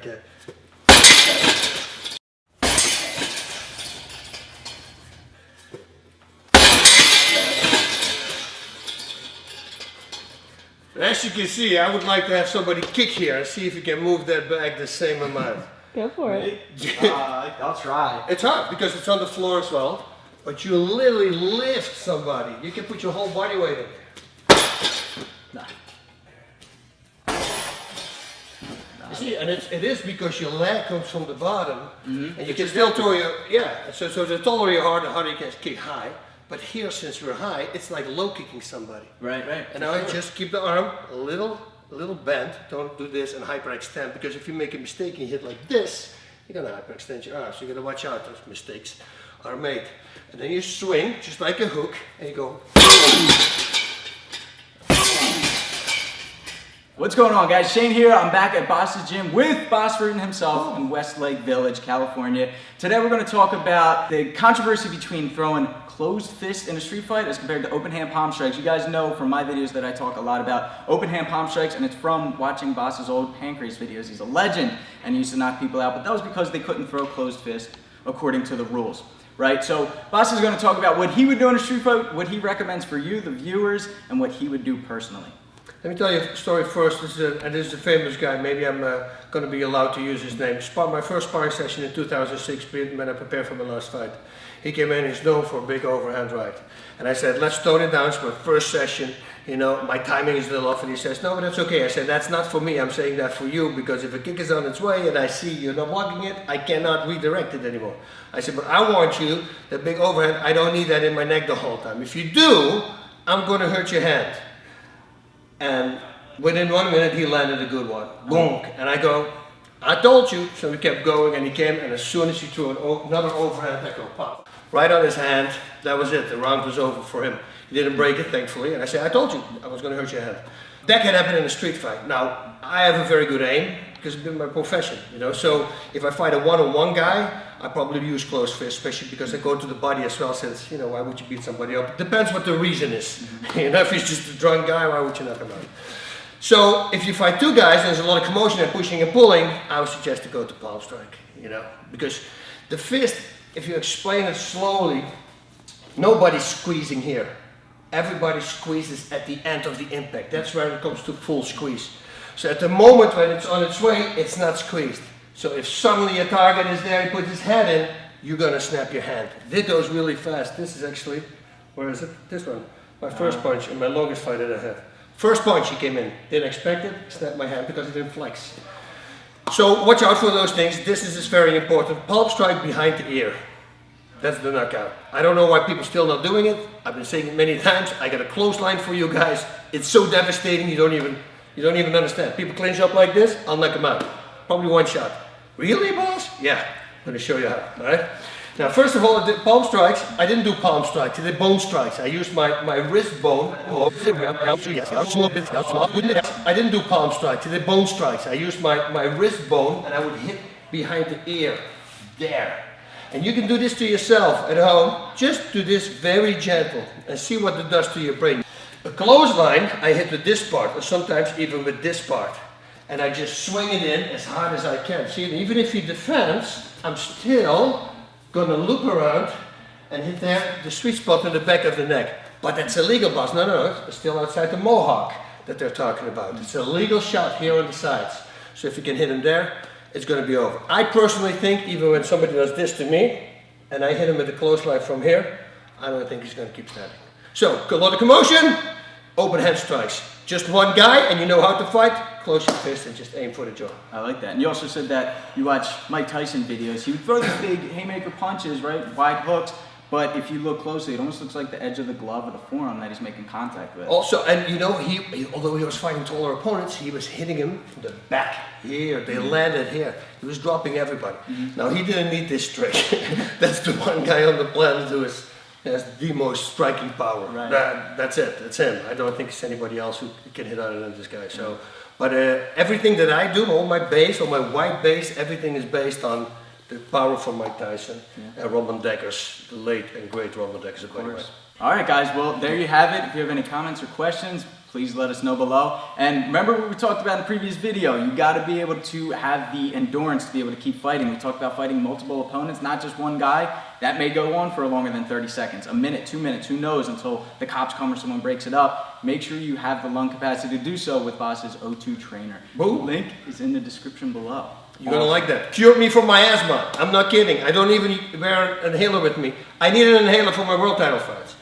Okay. As you can see, I would like to have somebody kick here and see if you can move that bag the same amount. Go for it. I'll try. It's hard because it's on the floor as well, but you literally lift somebody. You can put your whole body weight in. Nah. You see, and it is because your leg comes from the bottom, and you can still throw your, so the taller you are, the harder you can kick high. But here, since we're high, it's like low kicking somebody. Right. And now I just keep the arm a little bent. Don't do this and hyperextend, because if you make a mistake and you hit like this, you're gonna hyperextend your arm. So you gotta watch out, those mistakes are made. And then you swing, just like a hook, and you go. What's going on, guys? Shane here. I'm back at Boss's Gym with Boss Rutten himself in Westlake Village, California. Today we're going to talk about the controversy between throwing closed fist in a street fight as compared to open hand palm strikes. You guys know from my videos that I talk a lot about open hand palm strikes, and it's from watching Boss's old pancreas videos. He's a legend and he used to knock people out, but that was because they couldn't throw closed fist according to the rules. Right, so Boss is going to talk about what he would do in a street fight, what he recommends for you, the viewers, and what he would do personally. Let me tell you a story first. This is a famous guy. Maybe I'm going to be allowed to use his name. My first sparring session in 2006, when I prepared for my last fight. He came in, he's known for a big overhand right. And I said, let's tone it down. It's my first session. You know, my timing is a little off. And he says, no, but that's okay. I said, that's not for me. I'm saying that for you, because if a kick is on its way and I see you're not blocking it, I cannot redirect it anymore. I said, but I want you, that big overhand, I don't need that in my neck the whole time. If you do, I'm going to hurt your hand. And within 1 minute, he landed a good one. Boom. And I go, I told you. So we kept going, and he came, and as soon as he threw another overhand, I go, pop. Right on his hand. That was it. The round was over for him. He didn't break it, thankfully. And I said, I told you I was going to hurt your hand. That can happen in a street fight. Now, I have a very good aim, because it's been my profession, you know. So if I fight a one-on-one guy, I probably use closed fist, especially because I go to the body as well, since, you know, why would you beat somebody up? It depends what the reason is. You know, if he's just a drunk guy, why would you knock him out? So if you fight two guys and there's a lot of commotion and pushing and pulling, I would suggest to go to palm strike, you know. Because the fist, if you explain it slowly, nobody's squeezing here. Everybody squeezes at the end of the impact. That's where it comes to full squeeze. So at the moment when it's on its way, it's not squeezed. So if suddenly a target is there, he puts his head in, you're gonna snap your hand. This goes really fast. This is actually, where is it? This one. My first punch and my longest fight that I had. First punch he came in, didn't expect it, snapped my hand because it didn't flex. So watch out for those things. This is very important. Palm strike behind the ear. That's the knockout. I don't know why people still not doing it. I've been saying it many times. I got a clothesline for you guys. It's so devastating you don't even understand. People clinch up like this, I'll knock them out. Probably one shot. Really, boss? Yeah, I'm going to show you how, all right? Now, first of all, I did palm strikes. I didn't do palm strikes, I did bone strikes. I used my wrist bone. I didn't do palm strikes, I did bone strikes. I used my wrist bone, and I would hit behind the ear, there. And you can do this to yourself at home. Just do this very gentle and see what it does to your brain. A clothesline, I hit with this part, or sometimes even with this part. And I just swing it in as hard as I can. See, even if he defends, I'm still gonna loop around and hit there the sweet spot in the back of the neck. But that's illegal, boss. No, it's still outside the mohawk that they're talking about. It's a legal shot here on the sides. So if you can hit him there, it's gonna be over. I personally think, even when somebody does this to me, and I hit him with a clothesline from here, I don't think he's gonna keep standing. So, a lot of commotion, open hand strikes. Just one guy, and you know how to fight, close your fist and just aim for the jaw. I like that. And you also said that you watch Mike Tyson videos. He would throw these big haymaker punches, right? Wide hooks. But if you look closely, it almost looks like the edge of the glove or the forearm that he's making contact with. Also, and you know, although he was fighting taller opponents, he was hitting him from the back here. They landed here. He was dropping everybody. Now, he didn't need this trick. That's the one guy on the planet who has the most striking power. Right. That's it. That's him. I don't think it's anybody else who can hit harder than this guy. So, but everything that I do, all my base, all my white base, everything is based on the powerful Mike Tyson, and Roman Dekkers, the late and great Roman Dekkers, by the way. All right, guys. Well, there you have it. If you have any comments or questions, please let us know below. And remember what we talked about in the previous video. You got to be able to have the endurance to be able to keep fighting. We talked about fighting multiple opponents, not just one guy. That may go on for longer than 30 seconds, a minute, 2 minutes, who knows, until the cops come or someone breaks it up. Make sure you have the lung capacity to do so with Boss's O2 trainer. Boom. Link is in the description below. You're gonna like that. Cured me from my asthma. I'm not kidding. I don't even wear an inhaler with me. I need an inhaler for my world title fights.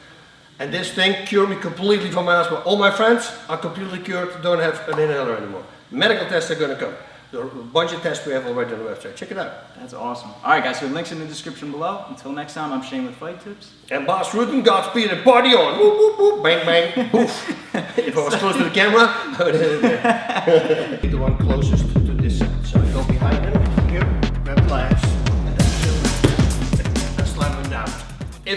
And this thing cured me completely from my asthma. All my friends are completely cured, don't have an inhaler anymore. Medical tests are gonna come. There are a bunch of tests we have already on the website. Check it out. That's awesome. All right, guys, so links in the description below. Until next time, I'm Shane with Fight Tips. And Boss Rutten, Godspeed and party on. Whoop, whoop, whoop, bang, bang, poof. If I was close to the camera, I would hit it there. The one closest to